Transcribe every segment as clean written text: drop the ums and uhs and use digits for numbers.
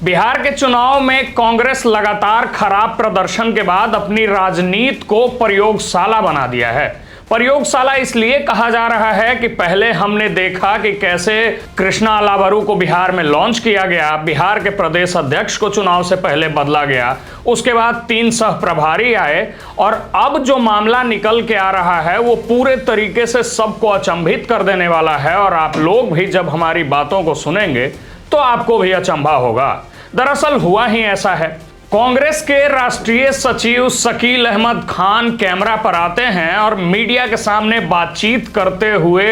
बिहार के चुनाव में कांग्रेस लगातार खराब प्रदर्शन के बाद अपनी राजनीति को प्रयोगशाला बना दिया है। प्रयोगशाला इसलिए कहा जा रहा है कि पहले हमने देखा कि कैसे कृष्णा अलावरू को बिहार में लॉन्च किया गया, बिहार के प्रदेश अध्यक्ष को चुनाव से पहले बदला गया, उसके बाद 3 सह प्रभारी आए और अब जो मामला निकल के आ रहा है वो पूरे तरीके से सबको अचंभित कर देने वाला है। और आप लोग भी जब हमारी बातों को सुनेंगे तो आपको भी अचंभा होगा। दरअसल हुआ ही ऐसा है। कांग्रेस के राष्ट्रीय सचिव शकील अहमद खान कैमरा पर आते हैं और मीडिया के सामने बातचीत करते हुए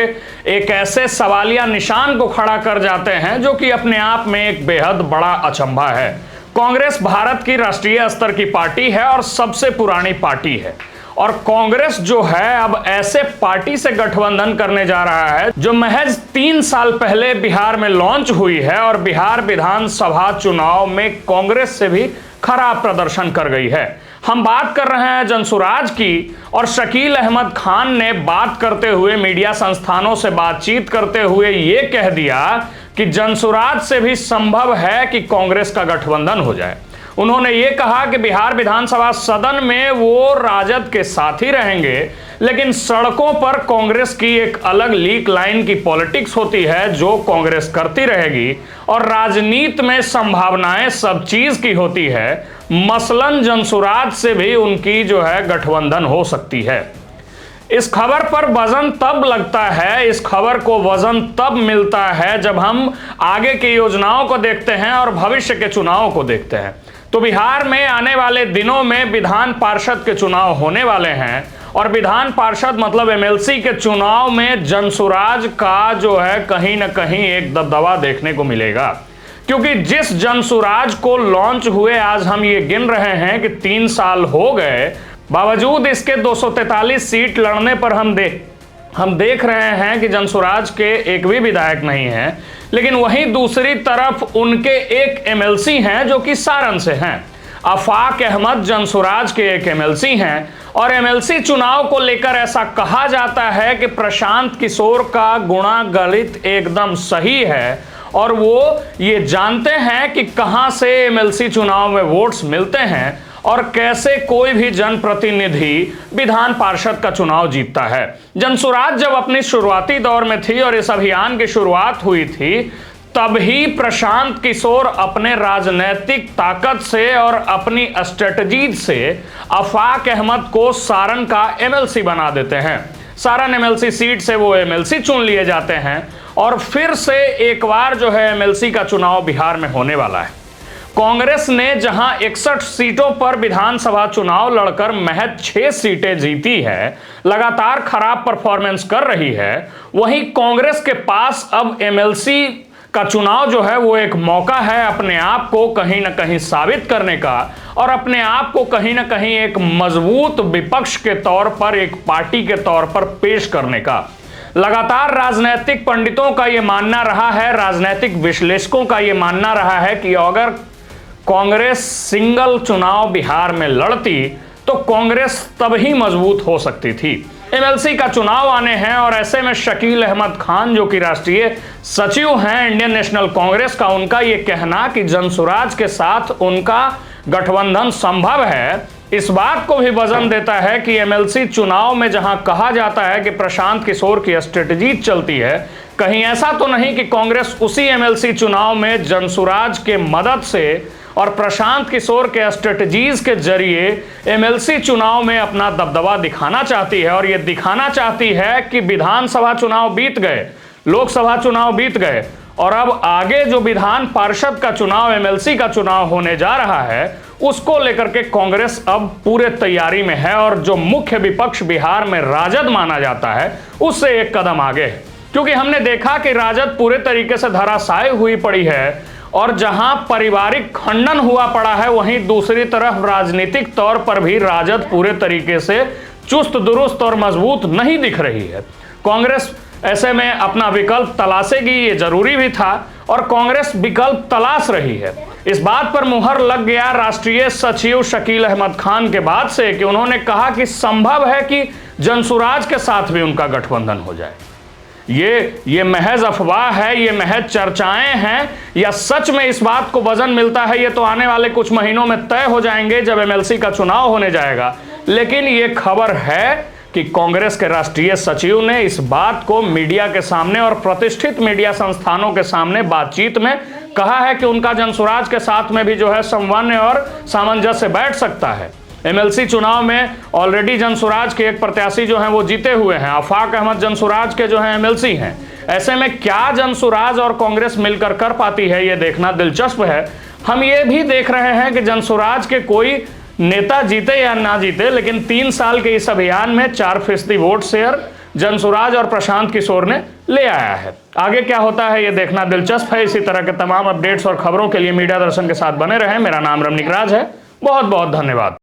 एक ऐसे सवालिया निशान को खड़ा कर जाते हैं जो कि अपने आप में एक बेहद बड़ा अचंभा है। कांग्रेस भारत की राष्ट्रीय स्तर की पार्टी है और सबसे पुरानी पार्टी है, और कांग्रेस जो है अब ऐसे पार्टी से गठबंधन करने जा रहा है जो महज 3 साल पहले बिहार में लॉन्च हुई है और बिहार विधानसभा चुनाव में कांग्रेस से भी खराब प्रदर्शन कर गई है। हम बात कर रहे हैं जनसुराज की, और शकील अहमद खान ने बात करते हुए मीडिया संस्थानों से बातचीत करते हुए यह कह दिया कि जनसुराज से भी संभव है कि कांग्रेस का गठबंधन हो जाए। उन्होंने ये कहा कि बिहार विधानसभा सदन में वो राजद के साथ ही रहेंगे, लेकिन सड़कों पर कांग्रेस की एक अलग लीक लाइन की पॉलिटिक्स होती है जो कांग्रेस करती रहेगी, और राजनीति में संभावनाएं सब चीज की होती है। मसलन जनसुराज से भी उनकी जो है गठबंधन हो सकती है। इस खबर पर वजन तब लगता है, इस खबर को वजन तब मिलता है जब हम आगे की योजनाओं को देखते हैं और भविष्य के चुनावों को देखते हैं। तो बिहार में आने वाले दिनों में विधान पार्षद के चुनाव होने वाले हैं, और विधान पार्षद मतलब एमएलसी के चुनाव में जनसुराज का जो है कहीं ना कहीं एक दबदबा देखने को मिलेगा। क्योंकि जिस जनसुराज को लॉन्च हुए आज हम ये गिन रहे हैं कि 3 साल हो गए, बावजूद इसके 243 सीट लड़ने पर हम देख रहे हैं कि जनसुराज के एक भी विधायक नहीं है। लेकिन वहीं दूसरी तरफ उनके एक एमएलसी हैं जो कि सारण से हैं। आफाक अहमद जनसुराज के एक एमएलसी हैं, और एमएलसी चुनाव को लेकर ऐसा कहा जाता है कि प्रशांत किशोर का गुणागणित एकदम सही है और वो ये जानते हैं कि कहां से एमएलसी चुनाव में वोट्स मिलते हैं और कैसे कोई भी जनप्रतिनिधि विधान पार्षद का चुनाव जीतता है। जनसुराज जब अपनी शुरुआती दौर में थी और इस अभियान की शुरुआत हुई थी, तभी प्रशांत किशोर अपने राजनीतिक ताकत से और अपनी स्ट्रेटजी से आफाक अहमद को सारण का एमएलसी बना देते हैं। सारण एमएलसी सीट से वो एमएलसी चुन लिए जाते हैं, और फिर से एक बार जो है एमएलसी का चुनाव बिहार में होने वाला है। कांग्रेस ने जहां 61 सीटों पर विधानसभा चुनाव लड़कर महज 6 सीटें जीती है, लगातार खराब परफॉर्मेंस कर रही है, वहीं कांग्रेस के पास अब एमएलसी का चुनाव जो है वो एक मौका है अपने आप को कहीं ना कहीं साबित करने का, और अपने आप को कहीं ना कहीं एक मजबूत विपक्ष के तौर पर, एक पार्टी के तौर पर पेश करने का। लगातार राजनीतिक पंडितों का ये मानना रहा है, राजनीतिक विश्लेषकों का ये मानना रहा है कि अगर कांग्रेस सिंगल चुनाव बिहार में लड़ती तो कांग्रेस तब ही मजबूत हो सकती थी। एमएलसी का चुनाव आने हैं, और ऐसे में शकील अहमद खान जो कि राष्ट्रीय सचिव हैं इंडियन नेशनल कांग्रेस का, उनका यह कहना कि जनसुराज के साथ उनका गठबंधन संभव है, इस बात को भी वजन देता है कि एमएलसी चुनाव में जहां कहा जाता है कि प्रशांत किशोर की स्ट्रेटजी चलती है, कहीं ऐसा तो नहीं कि कांग्रेस उसी एमएलसी चुनाव में जनसुराज के मदद से और प्रशांत किशोर के स्ट्रेटजीज के जरिए एमएलसी चुनाव में अपना दबदबा दिखाना चाहती है, और यह दिखाना चाहती है कि विधानसभा चुनाव बीत गए, लोकसभा चुनाव बीत गए, और अब आगे जो विधान पार्षद का चुनाव, एमएलसी का चुनाव होने जा रहा है, उसको लेकर के कांग्रेस अब पूरे तैयारी में है, और जो मुख्य विपक्ष बिहार में राजद माना जाता है उससे एक कदम आगे है। क्योंकि हमने देखा कि राजद पूरे तरीके से धराशायी हुई पड़ी है, और जहां पारिवारिक खंडन हुआ पड़ा है, वहीं दूसरी तरफ राजनीतिक तौर पर भी राजद पूरे तरीके से चुस्त दुरुस्त और मजबूत नहीं दिख रही है। कांग्रेस ऐसे में अपना विकल्प तलाशेगी, ये जरूरी भी था, और कांग्रेस विकल्प तलाश रही है। इस बात पर मुहर लग गया राष्ट्रीय सचिव शकील अहमद खान के बाद से कि उन्होंने कहा कि संभव है कि जनसुराज के साथ भी उनका गठबंधन हो जाए। ये महज अफवाह है, ये महज चर्चाएं हैं, या सच में इस बात को वजन मिलता है, ये तो आने वाले कुछ महीनों में तय हो जाएंगे जब एमएलसी का चुनाव होने जाएगा। लेकिन ये खबर है कि कांग्रेस के राष्ट्रीय सचिव ने इस बात को मीडिया के सामने और प्रतिष्ठित मीडिया संस्थानों के सामने बातचीत में कहा है कि उनका जनसुराज के साथ में भी जो है समन्वय और सामंजस्य बैठ सकता है। एमएलसी चुनाव में ऑलरेडी जनसुराज के एक प्रत्याशी जो हैं वो जीते हुए हैं, आफाक अहमद जनसुराज के जो हैं एमएलसी हैं। ऐसे में क्या जनसुराज और कांग्रेस मिलकर कर पाती है, ये देखना दिलचस्प है। हम ये भी देख रहे हैं कि जनसुराज के कोई नेता जीते या ना जीते, लेकिन 3 साल के इस अभियान में 4% वोट शेयर जनसुराज और प्रशांत किशोर ने ले आया है। आगे क्या होता है ये देखना दिलचस्प है। इसी तरह के तमाम अपडेट्स और खबरों के लिए मीडिया दर्शन के साथ बने रहें। मेरा नाम रमनिक राज है। बहुत बहुत धन्यवाद।